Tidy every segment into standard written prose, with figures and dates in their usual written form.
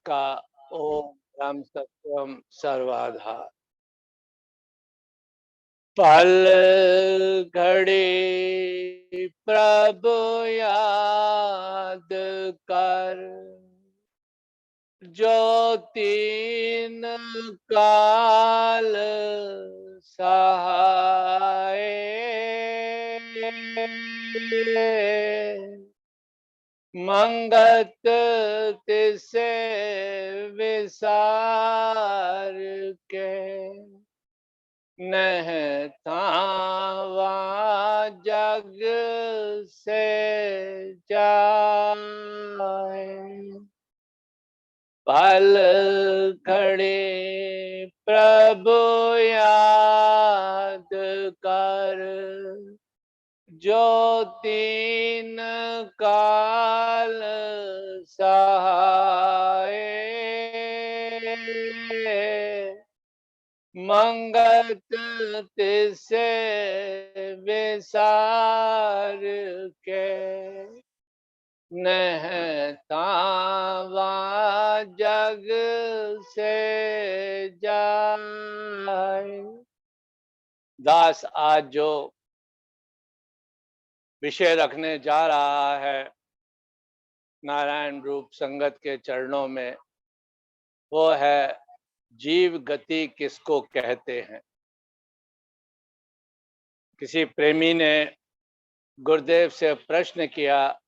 का ओम ब्रह्म सत्यम सर्वाधार। पल घड़ी प्रभु याद कर, जो तीन काल सहाय। मंगत तिसे विसार के, नहतावा जग से जाए। पल खड़े प्रभु याद कर, जो तीन काल सहाय। मंगत तिसे विसार के, नहतावा जग से जाए। दास आज जो विषय रखने जा रहा है नारायण रूप संगत के चरणों में, वो है जीव गति किसको कहते हैं। किसी प्रेमी ने गुरुदेव से प्रश्न किया,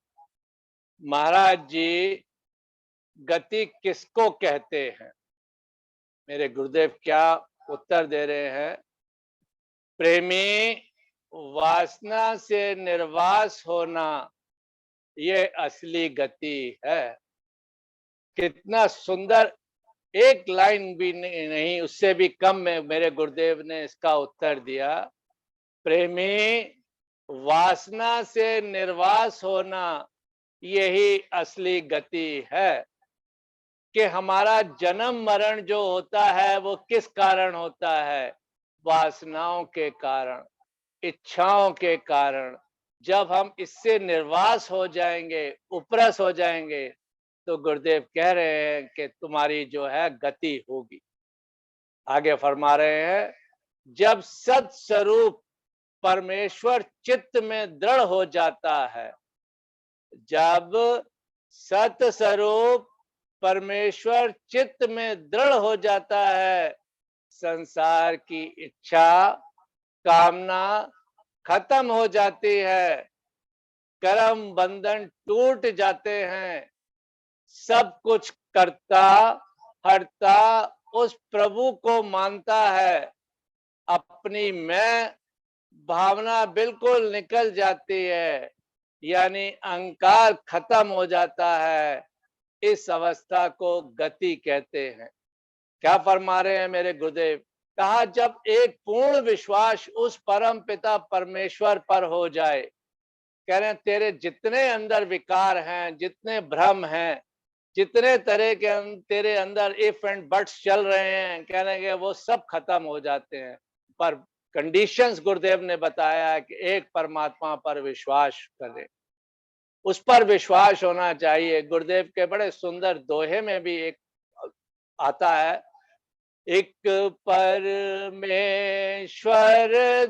महाराज जी गति किसको कहते हैं। मेरे गुरुदेव क्या उत्तर दे रहे हैं, प्रेमी वासना से निर्वास होना ये असली गति है। कितना सुंदर, एक लाइन भी नहीं, उससे भी कम में मेरे गुरुदेव ने इसका उत्तर दिया। प्रेमी वासना से निर्वास होना यही असली गति है। कि हमारा जन्म मरण जो होता है वो किस कारण होता है, वासनाओं के कारण, इच्छाओं के कारण। जब हम इससे निर्वास हो जाएंगे, उपरस हो जाएंगे, तो गुरुदेव कह रहे हैं कि तुम्हारी जो है गति होगी। आगे फरमा रहे हैं, जब सत स्वरूप परमेश्वर चित्त में दृढ़ हो जाता है, जब सत स्वरूप परमेश्वर चित्त में दृढ़ हो जाता है, संसार की इच्छा कामना खत्म हो जाती है, कर्म बंधन टूट जाते हैं। सब कुछ करता हरता उस प्रभु को मानता है, अपनी मैं भावना बिल्कुल निकल जाती है, यानी अहंकार खत्म हो जाता है। इस अवस्था को गति कहते हैं। क्या फरमा रहे हैं मेरे गुरुदेव, कहा जब एक पूर्ण विश्वास उस परम पिता परमेश्वर पर हो जाए, कह रहे हैं तेरे जितने अंदर विकार हैं, जितने भ्रम हैं, जितने तरह के तेरे अंदर इफ एंड बट्स चल रहे हैं, कह रहे हैं वो सब खत्म हो जाते हैं। पर कंडीशंस गुरुदेव ने बताया है कि एक परमात्मा पर विश्वास करें, उस पर विश्वास होना चाहिए। गुरुदेव के बड़े सुंदर दोहे में भी एक आता है, एक परमेश्वर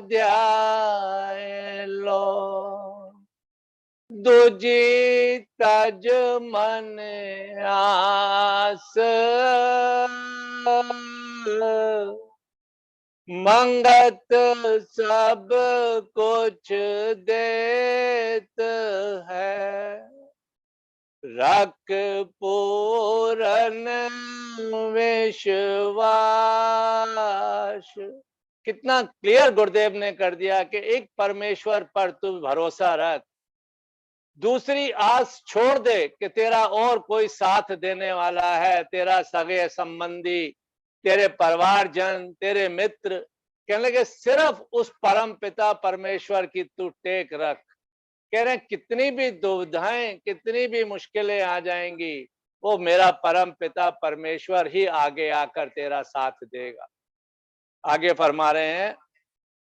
ध्याय लो, दूजी तज मन आस, मंगत सब कुछ देत है, रख पूरन विश्वास। कितना क्लियर गुरुदेव ने कर दिया कि एक परमेश्वर पर तू भरोसा रख, दूसरी आस छोड़ दे कि तेरा और कोई साथ देने वाला है, तेरा सगे संबंधी, तेरे परिवारजन, तेरे मित्र। कहने लगे सिर्फ उस परम पिता परमेश्वर की तू टेक रख। कह रहे हैं कितनी भी दुविधाएं, कितनी भी मुश्किलें आ जाएंगी, वो मेरा परम पिता परमेश्वर ही आगे आकर तेरा साथ देगा। आगे फरमा रहे हैं,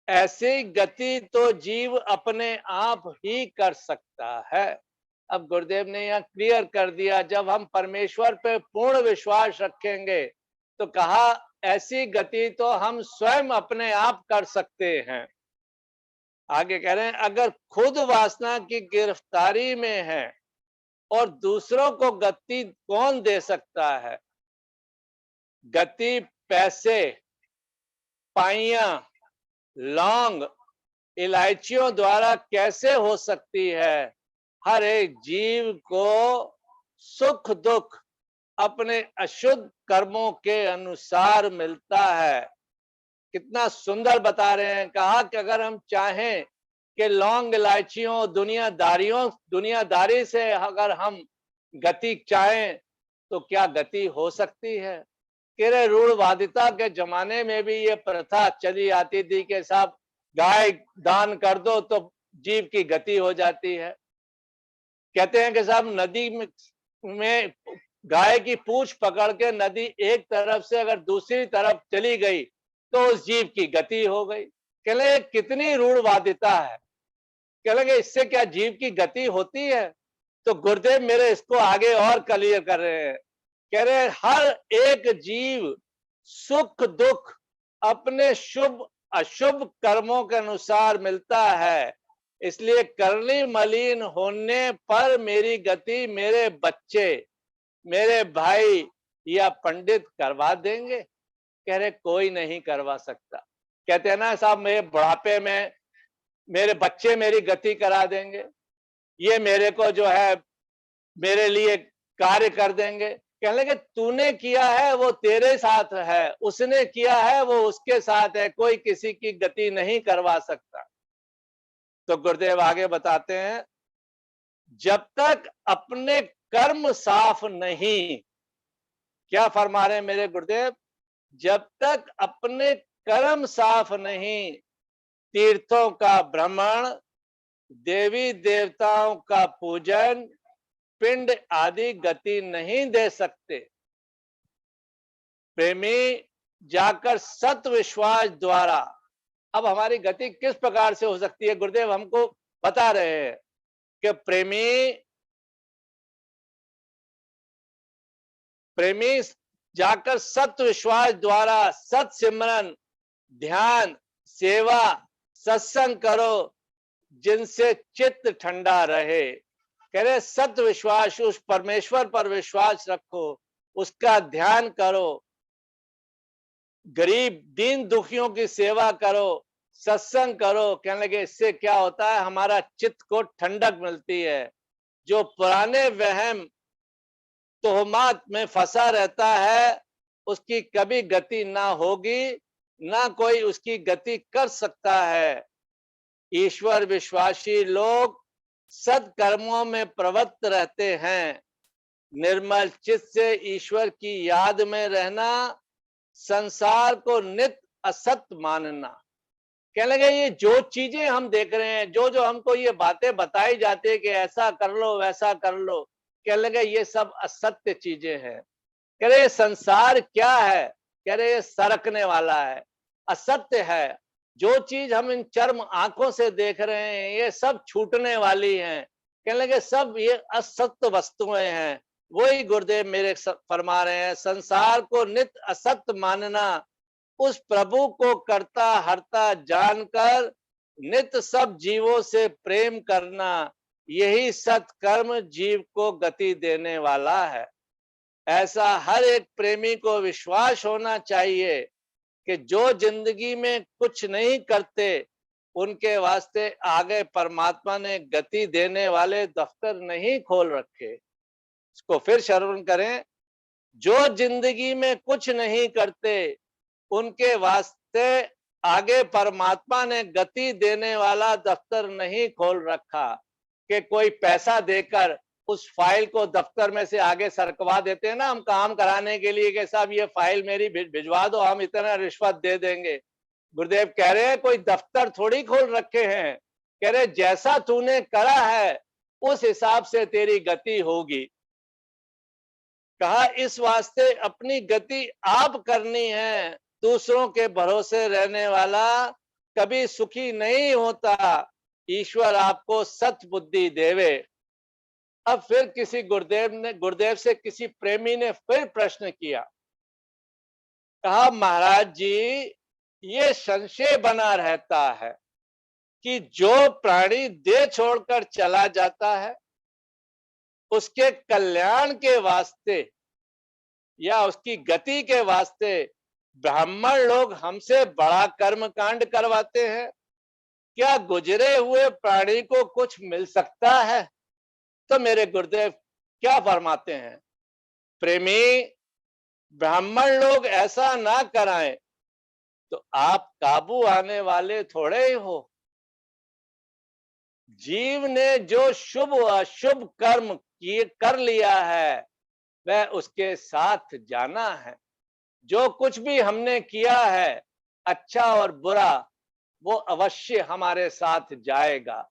ऐसी गति तो जीव अपने आप ही कर सकता है। अब गुरुदेव ने यहाँ क्लियर कर दिया, जब हम परमेश्वर पे पूर्ण विश्वास रखेंगे तो कहा ऐसी गति तो हम स्वयं अपने आप कर सकते हैं। आगे कह रहे हैं, अगर खुद वासना की गिरफ्तारी में है और दूसरों को गति कौन दे सकता है? गति पैसे, पाइया, लौंग, इलायचियों द्वारा कैसे हो सकती है? हर एक जीव को सुख दुख अपने अशुद्ध कर्मों के अनुसार मिलता है। कितना सुंदर बता रहे हैं, कहा कि अगर हम चाहें कि लौंग इलायचियों दुनियादारी से अगर हम गति चाहें तो क्या गति हो सकती है? कह रहे रूढ़वादिता के जमाने में भी ये प्रथा चली आती थी कि साहब गाय दान कर दो तो जीव की गति हो जाती है। कहते हैं कि साहब नदी में गाय की पूंछ पकड़ के नदी एक तरफ से अगर दूसरी तरफ चली गई तो उस जीव की गति हो गई। कह रहे कितनी रूढ़वादिता है। कह लगे इससे क्या जीव की गति होती है? तो गुरुदेव मेरे इसको आगे और क्लियर कर रहे हैं। कह रहे हर एक जीव सुख दुख अपने शुभ अशुभ कर्मों के अनुसार मिलता है, इसलिए करनी मलिन होने पर मेरी गति मेरे बच्चे, मेरे भाई या पंडित करवा देंगे? कह रहे कोई नहीं करवा सकता। कहते हैं ना साहब मेरे बुढ़ापे में मेरे बच्चे मेरी गति करा देंगे, ये मेरे को जो है मेरे लिए कार्य कर देंगे। कहने लगे तूने किया है वो तेरे साथ है, उसने किया है वो उसके साथ है, कोई किसी की गति नहीं करवा सकता। तो गुरुदेव आगे बताते हैं, जब तक अपने कर्म साफ नहीं, क्या फरमा रहे हैं मेरे गुरुदेव, जब तक अपने कर्म साफ नहीं, तीर्थों का भ्रमण, देवी देवताओं का पूजन, पिंड आदि गति नहीं दे सकते। प्रेमी जाकर सत विश्वास द्वारा, अब हमारी गति किस प्रकार से हो सकती है? गुरुदेव हमको बता रहे हैं कि प्रेमी जाकर सत विश्वास द्वारा सत सिमरन, ध्यान, सेवा, सत्संग करो, जिनसे चित्त ठंडा रहे। कह रहे सत विश्वास, उस परमेश्वर पर विश्वास रखो, उसका ध्यान करो, गरीब दीन दुखियों की सेवा करो, सत्संग करो। कहने लगे इससे क्या होता है, हमारा चित्त को ठंडक मिलती है। जो पुराने वहम तोहमात में फंसा रहता है उसकी कभी गति ना होगी, ना कोई उसकी गति कर सकता है। ईश्वर विश्वासी लोग सत्कर्मों में प्रवृत्त रहते हैं। निर्मल चित्त से ईश्वर की याद में रहना, संसार को नित असत मानना। कहने लगे ये जो चीजें हम देख रहे हैं, जो जो हमको ये बातें बताई जाती है कि ऐसा कर लो वैसा कर लो, कहने लगे ये सब असत्य चीजें हैं। कह रहे संसार क्या है? कह रहे ये सरकने वाला है, असत्य है। जो चीज हम इन चर्म आंखों से देख रहे हैं ये सब छूटने वाली हैं। कहने लगे सब ये असत्य वस्तुएं हैं। वही गुरुदेव मेरे फरमा रहे हैं, संसार को नित असत्य मानना, उस प्रभु को करता हरता जानकर नित सब जीवों से प्रेम करना, यही सत्कर्म जीव को गति देने वाला है। ऐसा हर एक प्रेमी को विश्वास होना चाहिए कि जो जिंदगी में कुछ नहीं करते उनके वास्ते आगे परमात्मा ने गति देने वाले दफ्तर नहीं खोल रखे। इसको फिर श्रवण करें, जो जिंदगी में कुछ नहीं करते उनके वास्ते आगे परमात्मा ने गति देने वाला दफ्तर नहीं खोल रखा कि कोई पैसा देकर उस फाइल को दफ्तर में से आगे सरकवा देते हैं ना हम काम कराने के लिए कि साहब ये फाइल मेरी भिजवा दो, हम इतना रिश्वत दे देंगे। गुरुदेव कह रहे हैं कोई दफ्तर थोड़ी खोल रखे हैं। कह रहे जैसा तूने करा है उस हिसाब से तेरी गति होगी। कहा इस वास्ते अपनी गति आप करनी है। दूसरों के भरोसे रहने वाला कभी सुखी नहीं होता। ईश्वर आपको सत बुद्धि देवे। अब फिर किसी गुरुदेव से किसी प्रेमी ने फिर प्रश्न किया, कहा महाराज जी, ये संशय बना रहता है कि जो प्राणी देह छोड़कर चला जाता है उसके कल्याण के वास्ते या उसकी गति के वास्ते ब्राह्मण लोग हमसे बड़ा कर्म कांड करवाते हैं। क्या गुजरे हुए प्राणी को कुछ मिल सकता है? तो मेरे गुरुदेव क्या फरमाते हैं, प्रेमी, ब्राह्मण लोग ऐसा ना कराएं तो आप काबू आने वाले थोड़े ही हो। जीव ने जो शुभ अशुभ कर्म किए कर लिया है वह उसके साथ जाना है। जो कुछ भी हमने किया है अच्छा और बुरा, वो अवश्य हमारे साथ जाएगा।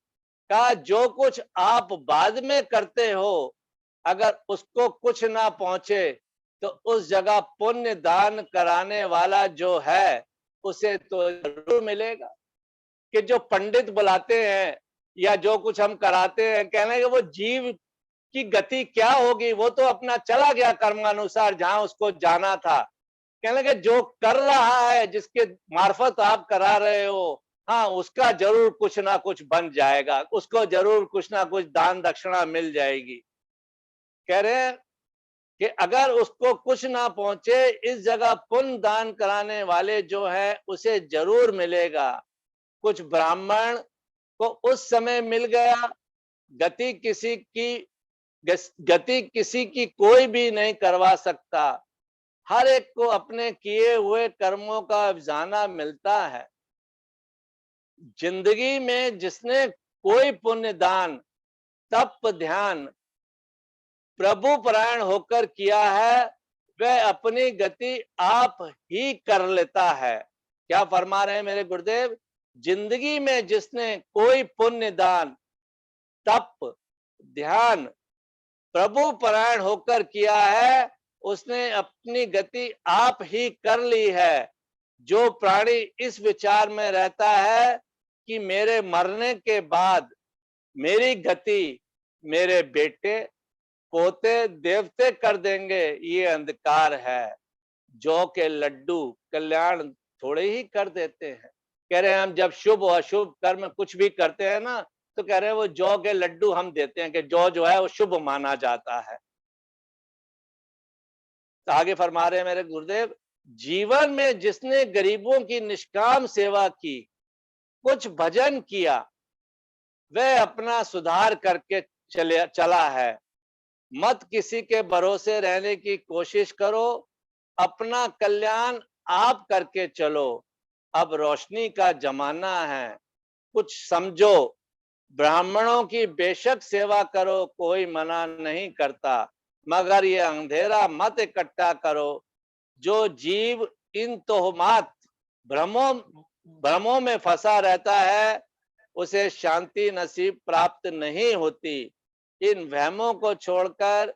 का जो कुछ आप बाद में करते हो अगर उसको कुछ ना पहुंचे तो उस जगह पुण्य दान कराने वाला जो है उसे तो जरूर मिलेगा। कि जो पंडित बुलाते हैं या जो कुछ हम कराते हैं, कहने कि वो जीव की गति क्या होगी, वो तो अपना चला गया कर्मानुसार जहां उसको जाना था। कहने लगे जो कर रहा है, जिसके मार्फत आप करा रहे हो, हाँ उसका जरूर कुछ ना कुछ बन जाएगा, उसको जरूर कुछ ना कुछ दान दक्षिणा मिल जाएगी। कह रहे हैं कि अगर उसको कुछ ना पहुंचे, इस जगह पुण्य दान कराने वाले जो है उसे जरूर मिलेगा। कुछ ब्राह्मण को उस समय मिल गया, गति किसी की गति किसी की कोई भी नहीं करवा सकता। हर एक को अपने किए हुए कर्मों का अफजाना मिलता है। जिंदगी में जिसने कोई पुण्य दान, तप, ध्यान प्रभु परायण होकर किया है, वह अपनी गति आप ही कर लेता है। क्या फरमा रहे हैं मेरे गुरुदेव? जिंदगी में जिसने कोई पुण्य दान, तप, ध्यान प्रभु परायण होकर किया है, उसने अपनी गति आप ही कर ली है। जो प्राणी इस विचार में रहता है कि मेरे मरने के बाद मेरी गति मेरे बेटे, पोते, देवते कर देंगे, ये अंधकार है। जौ के लड्डू कल्याण थोड़े ही कर देते हैं। कह रहे हैं हम जब शुभ और अशुभ कर्म कुछ भी करते हैं ना, तो कह रहे हैं वो जौ के लड्डू हम देते हैं कि जौ जो है वो शुभ माना जाता है। तो आगे फरमा रहे हैं मेरे गुरुदेव, जीवन में जिसने गरीबों की निष्काम सेवा की, कुछ भजन किया, वह अपना सुधार करके चला है। मत किसी के भरोसे रहने की कोशिश करो, अपना कल्याण आप करके चलो। अब रोशनी का जमाना है, कुछ समझो। ब्राह्मणों की बेशक सेवा करो, कोई मना नहीं करता, मगर ये अंधेरा मत इकट्ठा करो। जो जीव इन तोहमात, भ्रमों भ्रमों में फंसा रहता है, उसे शांति नसीब प्राप्त नहीं होती। इन वहमों को छोड़कर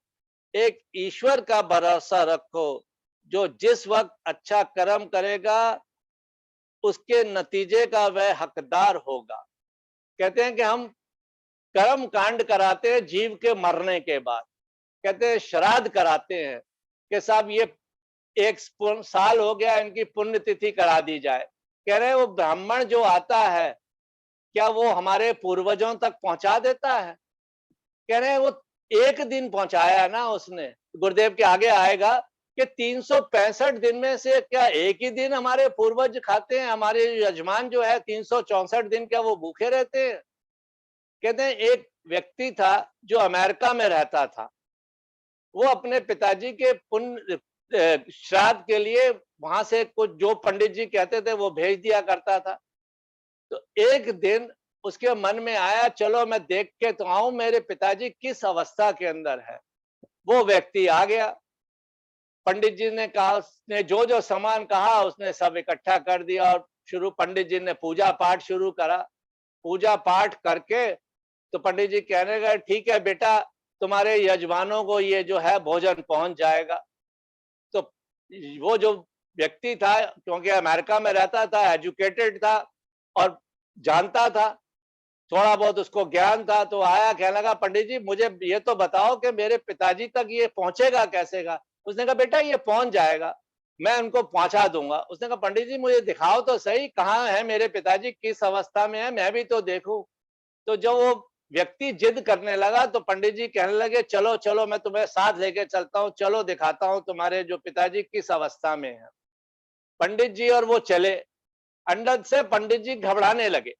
एक ईश्वर का भरोसा रखो, जो जिस वक्त अच्छा कर्म करेगा उसके नतीजे का वह हकदार होगा। कहते हैं कि हम कर्म कांड कराते हैं जीव के मरने के बाद। कहते हैं श्राद्ध कराते हैं कि साहब ये 1 साल हो गया, इनकी पुण्यतिथि करा दी जाए। कह रहे हैं वो ब्राह्मण जो आता है, क्या वो हमारे पूर्वजों तक पहुंचा देता है? कह रहे हैं वो एक दिन पहुंचाया ना उसने। गुरुदेव के आगे आएगा कि 365 दिन में से क्या एक ही दिन हमारे पूर्वज खाते हैं? हमारे यजमान जो है 364 दिन क्या वो भूखे रहते हैं? कहते हैं एक व्यक्ति था जो अमेरिका में रहता था। वो अपने पिताजी के पुण्य श्राद्ध के लिए वहां से कुछ जो पंडित जी कहते थे वो भेज दिया करता था। तो एक दिन उसके मन में आया, चलो मैं देख के तो आऊं मेरे पिताजी किस अवस्था के अंदर है। वो व्यक्ति आ गया, पंडित जी ने कहा, उसने जो जो सामान कहा उसने सब इकट्ठा कर दिया और पंडित जी ने पूजा पाठ शुरू करा। पूजा पाठ करके तो पंडित जी कहने लगे, ठीक है बेटा, तुम्हारे यजमानों को ये जो है भोजन पहुंच जाएगा। तो वो जो व्यक्ति था, क्योंकि अमेरिका में रहता था, एजुकेटेड था और जानता था, थोड़ा बहुत उसको ज्ञान था तो आया, कहने लगा पंडित जी मुझे ये तो बताओ कि मेरे पिताजी तक ये पहुंचेगा कैसे का। उसने कहा बेटा ये पहुंच जाएगा, मैं उनको पहुंचा दूंगा। उसने कहा पंडित जी मुझे दिखाओ तो सही कहाँ है मेरे पिताजी, किस अवस्था में है, मैं भी तो देखूं। तो जब वो व्यक्ति जिद करने लगा तो पंडित जी कहने लगे चलो चलो मैं तुम्हें साथ लेके चलता हूँ, चलो दिखाता हूँ तुम्हारे जो पिताजी किस अवस्था में है। पंडित जी और वो चले। अंदर से पंडित जी घबराने लगे।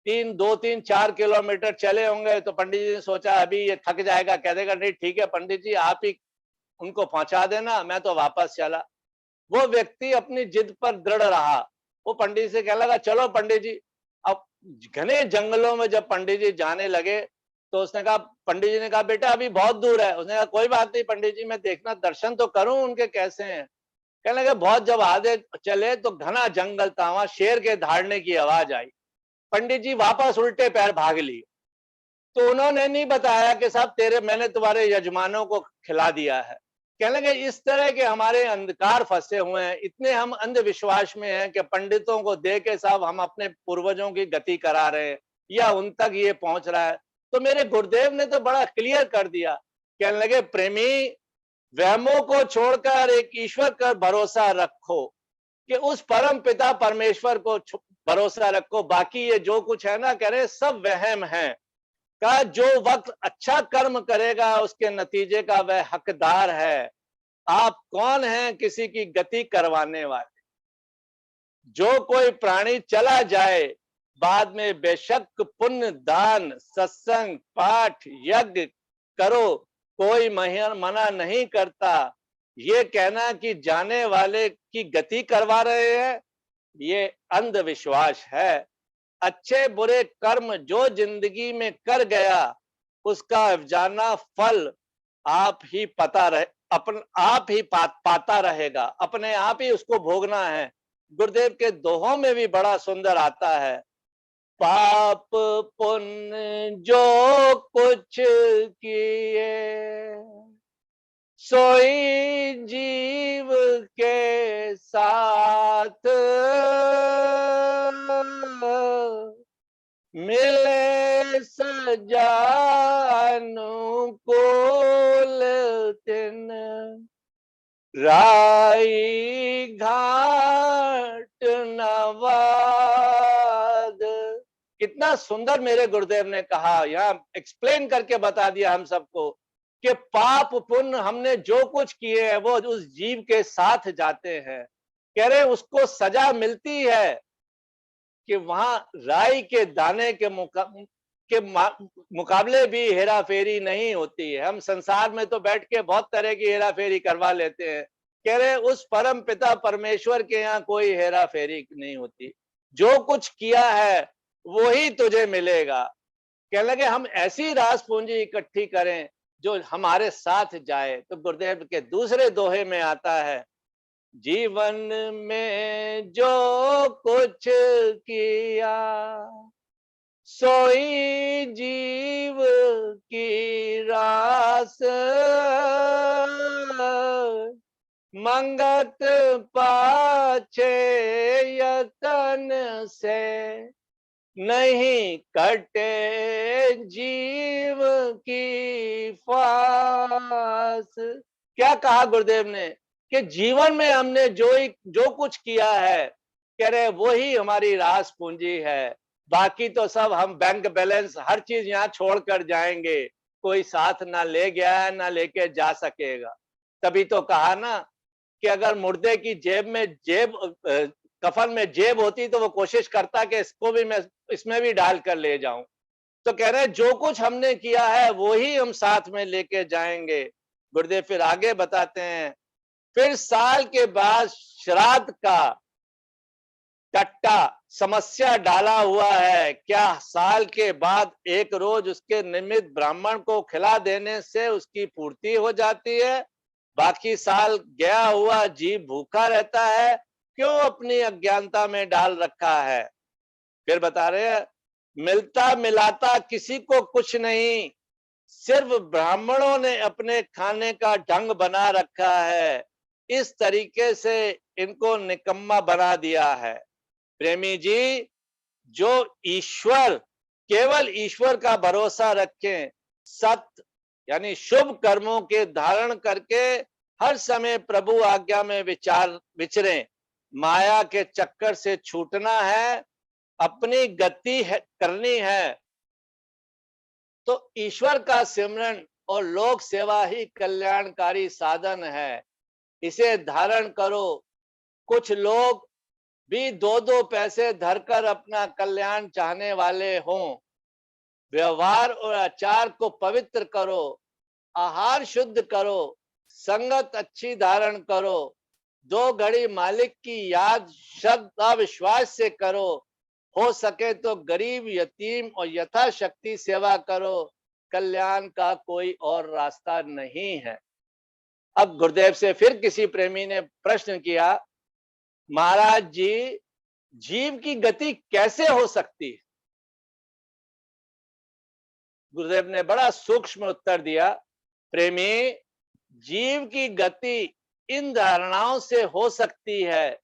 3, 2, 3, 4 किलोमीटर चले होंगे तो पंडित जी ने सोचा अभी ये थक जाएगा, कह देगा नहीं ठीक है पंडित जी आप ही उनको पहुंचा देना, मैं तो वापस चला। वो व्यक्ति अपनी जिद पर दृढ़ रहा। वो पंडित से कहने लगा चलो पंडित जी। अब घने जंगलों में जब पंडित जी जाने लगे तो उसने कहा, पंडित जी ने कहा बेटा अभी बहुत दूर है। उसने कहा कोई बात नहीं पंडित जी, मैं देखना दर्शन तो करूं उनके कैसे हैं। कहने लगे बहुत जब आगे चले तो घना जंगल था, वहां शेर के दहाड़ने की आवाज आई। पंडित जी वापस उल्टे पैर भाग लिए। तो उन्होंने नहीं बताया कि साहब तेरे मैंने तुम्हारे यजमानों को खिला दिया है। कहने लगे इस तरह के हमारे अंधकार फंसे हुए हैं, इतने हम अंधविश्वास में हैं कि पंडितों को दे के साहब हम अपने पूर्वजों की गति करा रहे हैं या उन तक ये पहुंच रहा है। तो मेरे गुरुदेव ने तो बड़ा क्लियर कर दिया। कहने लगे प्रेमी, वहमों को छोड़कर एक ईश्वर का भरोसा रखो कि उस परम पिता परमेश्वर को भरोसा रखो, बाकी ये जो कुछ है ना कह रहे सब वहम है। का जो वक्त अच्छा कर्म करेगा उसके नतीजे का वह हकदार है। आप कौन हैं किसी की गति करवाने वाले। जो कोई प्राणी चला जाए बाद में बेशक पुण्य दान सत्संग पाठ यज्ञ करो, कोई मना नहीं करता। ये कहना कि जाने वाले की गति करवा रहे हैं, ये अंधविश्वास है। अच्छे बुरे कर्म जो जिंदगी में कर गया उसका अफजाना फल आप ही पता रहे, आप ही पाता रहेगा, अपने आप ही उसको भोगना है। गुरुदेव के दोहों में भी बड़ा सुंदर आता है, पाप पुण्य जो कुछ किए सोई जीव के साथ मिले सजा अनुकूल तिन राई घाट नवाद। कितना सुंदर मेरे गुरुदेव ने कहा, यहाँ एक्सप्लेन करके बता दिया हम सबको कि पाप पुण्य हमने जो कुछ किए हैं वो उस जीव के साथ जाते हैं। कह रहे उसको सजा मिलती है कि वहां राई के दाने के मुकाबले भी हेरा फेरी नहीं होती है। हम संसार में तो बैठ के बहुत तरह की हेरा फेरी करवा लेते हैं। कह रहे उस परम पिता परमेश्वर के यहाँ कोई हेरा फेरी नहीं होती। जो कुछ किया है वही तुझे मिलेगा। कहने लगे हम ऐसी रास पूंजी इकट्ठी करें जो हमारे साथ जाए। तो गुरुदेव के दूसरे दोहे में आता है, जीवन में जो कुछ किया सोई जीव की रास, मंगत पाछे यतन से नहीं कटे जीव की फास। क्या कहा गुरुदेव ने कि जीवन में हमने जो कुछ किया है, कह रहे वही हमारी रास पूंजी है। बाकी तो सब हम बैंक बैलेंस हर चीज यहाँ छोड़कर जाएंगे, कोई साथ ना ले गया है ना लेके जा सकेगा। तभी तो कहा ना कि अगर मुर्दे की जेब में कफन में जेब होती तो वो कोशिश करता कि इसको भी मैं इसमें भी डाल कर ले जाऊं। तो कह रहे हैं जो कुछ हमने किया है वो ही हम साथ में लेके जाएंगे। गुरुदेव फिर आगे बताते हैं, फिर साल के बाद श्राद्ध का कट्टा समस्या डाला हुआ है। क्या साल के बाद एक रोज उसके निमित्त ब्राह्मण को खिला देने से उसकी पूर्ति हो जाती है, बाकी साल गया हुआ जीव भूखा रहता है, क्यों अपनी अज्ञानता में डाल रखा है। फिर बता रहे हैं, मिलता मिलाता किसी को कुछ नहीं, सिर्फ ब्राह्मणों ने अपने खाने का ढंग बना रखा है, इस तरीके से इनको निकम्मा बना दिया है। प्रेमी जी, जो ईश्वर केवल ईश्वर का भरोसा रखें, सत्य यानी शुभ कर्मों के धारण करके हर समय प्रभु आज्ञा में विचरें। माया के चक्कर से छूटना है, अपनी गति करनी है, तो ईश्वर का सिमरन और लोक सेवा ही कल्याणकारी साधन है। इसे धारण करो। कुछ लोग भी दो दो पैसे धरकर अपना कल्याण चाहने वाले हों। व्यवहार और आचार को पवित्र करो, आहार शुद्ध करो, संगत अच्छी धारण करो, 2 घड़ी मालिक की याद श्रद्धा विश्वास से करो। हो सके तो गरीब, यतीम और यथाशक्ति सेवा करो। कल्याण का कोई और रास्ता नहीं है। अब गुरुदेव से फिर किसी प्रेमी ने प्रश्न किया, महाराज जी, जीव की गति कैसे हो सकती है? गुरुदेव ने बड़ा सूक्ष्म उत्तर दिया, प्रेमी, जीव की गति इन धारणाओं से हो सकती है,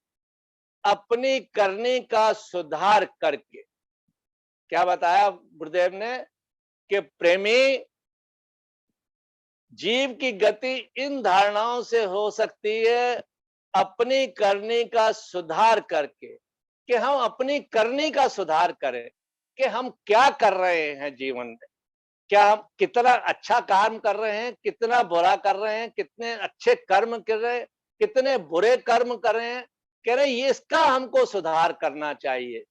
अपनी करनी का सुधार करके। क्या बताया गुरुदेव ने कि प्रेमी, जीव की गति इन धारणाओं से हो सकती है अपनी करनी का सुधार करके, कि हम अपनी करनी का सुधार करें कि हम क्या कर रहे हैं जीवन में, क्या हम कितना अच्छा काम कर रहे हैं, कितना बुरा कर रहे हैं, कितने अच्छे कर्म कर रहे हैं, कितने बुरे कर्म कर रहे हैं। कह रहे ये इसका हमको सुधार करना चाहिए।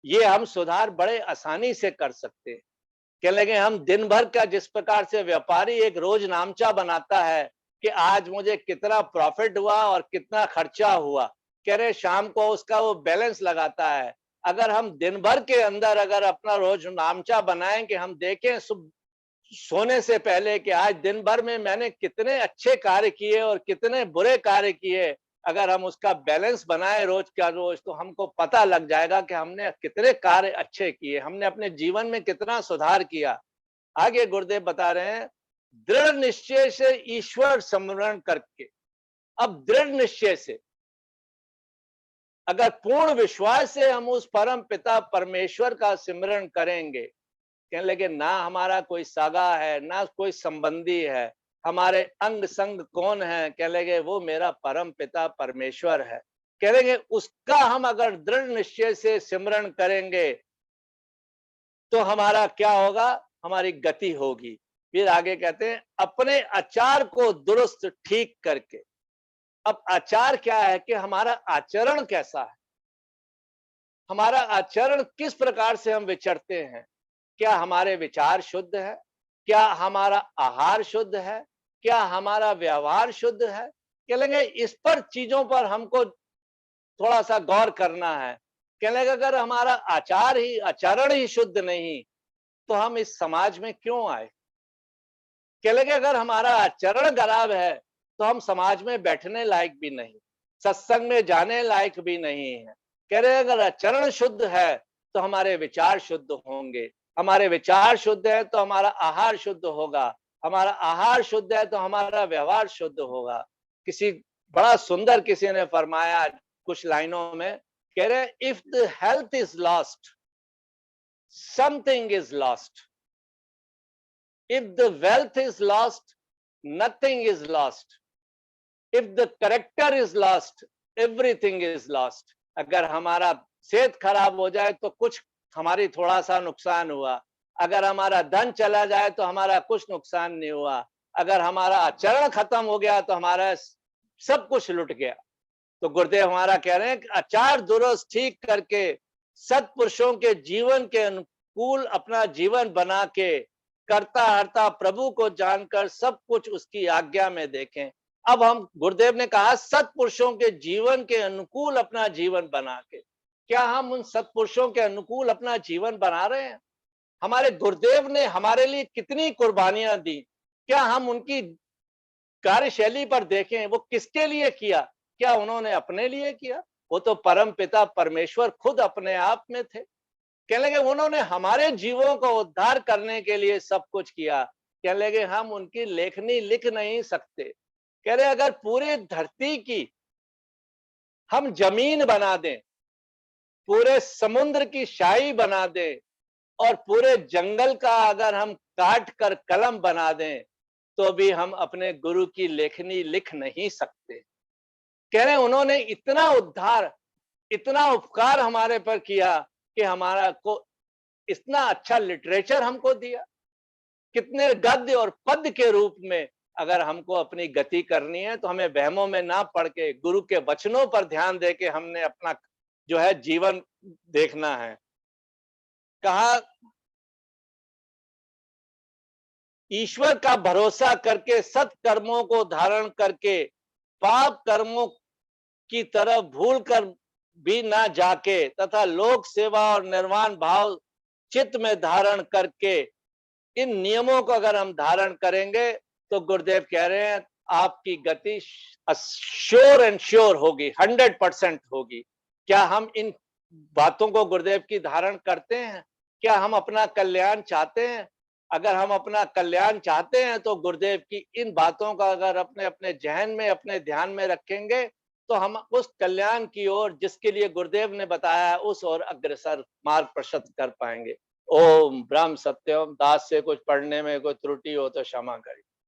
ये हम सुधार बड़े आसानी से कर सकते हैं। कह लगे हम दिन भर का, जिस प्रकार से व्यापारी एक रोज नामचा बनाता है कि आज मुझे कितना प्रॉफिट हुआ और कितना खर्चा हुआ, कह रहे शाम को उसका वो बैलेंस लगाता है। अगर हम दिन भर के अंदर अगर अपना रोज नामचा बनाएं कि हम देखें सोने से पहले कि आज दिन भर में मैंने कितने अच्छे कार्य किए और कितने बुरे कार्य किए, अगर हम उसका बैलेंस बनाए रोज का रोज, तो हमको पता लग जाएगा कि हमने कितने कार्य अच्छे किए, हमने अपने जीवन में कितना सुधार किया। आगे गुरुदेव बता रहे हैं, दृढ़ निश्चय से ईश्वर स्मरण करके। अब दृढ़ निश्चय से, अगर पूर्ण विश्वास से हम उस परम पिता परमेश्वर का सिमरण करेंगे, कहने लगे ना हमारा कोई सगा है, ना कोई संबंधी है, हमारे अंग संग कौन है, कह लगे वो मेरा परम पिता परमेश्वर है। कह लेंगे उसका हम अगर दृढ़ निश्चय से सिमरण करेंगे तो हमारा क्या होगा, हमारी गति होगी। फिर आगे कहते हैं, अपने आचार को दुरुस्त ठीक करके। अब आचार क्या है कि हमारा आचरण कैसा है, हमारा आचरण किस प्रकार से हम विचरते हैं। क्या हमारे विचार शुद्ध है, क्या हमारा आहार शुद्ध है, क्या हमारा व्यवहार शुद्ध है। कह लेंगे इस पर चीजों पर हमको थोड़ा सा गौर करना है। कह लेंगे अगर हमारा आचरण ही शुद्ध नहीं तो हम इस समाज में क्यों आए। कह लेंगे अगर हमारा आचरण खराब है तो हम समाज में बैठने लायक भी नहीं, सत्संग में जाने लायक भी नहीं है। कह रहे अगर आचरण शुद्ध है तो हमारे विचार शुद्ध होंगे, हमारे विचार शुद्ध है तो हमारा आहार शुद्ध होगा, हमारा आहार शुद्ध है तो हमारा व्यवहार शुद्ध होगा। किसी बड़ा सुंदर किसी ने फरमाया कुछ लाइनों में, कह रहे if the health is lost something is lost, if the wealth is lost nothing is lost, if the character is lost everything is lost। अगर हमारा सेहत खराब हो जाए तो कुछ हमारी थोड़ा सा नुकसान हुआ, अगर हमारा धन चला जाए तो हमारा कुछ नुकसान नहीं हुआ, अगर हमारा आचरण खत्म हो गया तो हमारा सब कुछ लुट गया। तो गुरुदेव हमारा कह रहे हैं कि आचार दुरुस्त ठीक करके सत्पुरुषों के जीवन के अनुकूल अपना जीवन बना के करता हरता प्रभु को जानकर सब कुछ उसकी आज्ञा में देखें। अब हम, गुरुदेव ने कहा सत्पुरुषों के जीवन के अनुकूल अपना जीवन बना के, क्या हम उन सत्पुरुषों के अनुकूल अपना जीवन बना रहे हैं? हमारे गुरुदेव ने हमारे लिए कितनी कुर्बानियां दी, क्या हम उनकी कार्यशैली पर देखें वो किसके लिए किया, क्या उन्होंने अपने लिए किया? वो तो परम पिता परमेश्वर खुद अपने आप में थे। कह लगे उन्होंने हमारे जीवों को उद्धार करने के लिए सब कुछ किया। कह लगे हम उनकी लेखनी लिख नहीं सकते। कह रहे अगर पूरी धरती की हम जमीन बना दें, पूरे समुद्र की शाही बना दें, और पूरे जंगल का अगर हम काट कर कलम बना दें तो भी हम अपने गुरु की लेखनी लिख नहीं सकते। कह रहे हैं उन्होंने इतना उद्धार, इतना उपकार हमारे पर किया कि हमारा को इतना अच्छा लिटरेचर हमको दिया। कितने गद्य और पद्य के रूप में अगर हमको अपनी गति करनी है तो हमें वहमों में ना पड़ के गुरु के वचनों पर ध्यान दे के हमने अपना जो है जीवन देखना है। कहा ईश्वर का भरोसा करके सत्कर्मों को धारण करके पाप कर्मों की तरफ भूल कर भी ना जाके तथा लोक सेवा और निर्वाण भाव चित्त में धारण करके इन नियमों को अगर हम धारण करेंगे तो गुरुदेव कह रहे हैं आपकी गति श्योर एंड श्योर होगी, 100% होगी। क्या हम इन बातों को गुरुदेव की धारण करते हैं? क्या हम अपना कल्याण चाहते हैं? अगर हम अपना कल्याण चाहते हैं तो गुरुदेव की इन बातों का अगर अपने अपने जहन में, अपने ध्यान में रखेंगे तो हम उस कल्याण की ओर जिसके लिए गुरुदेव ने बताया है उस ओर अग्रसर मार्ग प्रशस्त कर पाएंगे। ओम ब्रह्म सत्यम। दास से कुछ पढ़ने में कोई त्रुटि हो तो क्षमा करिए।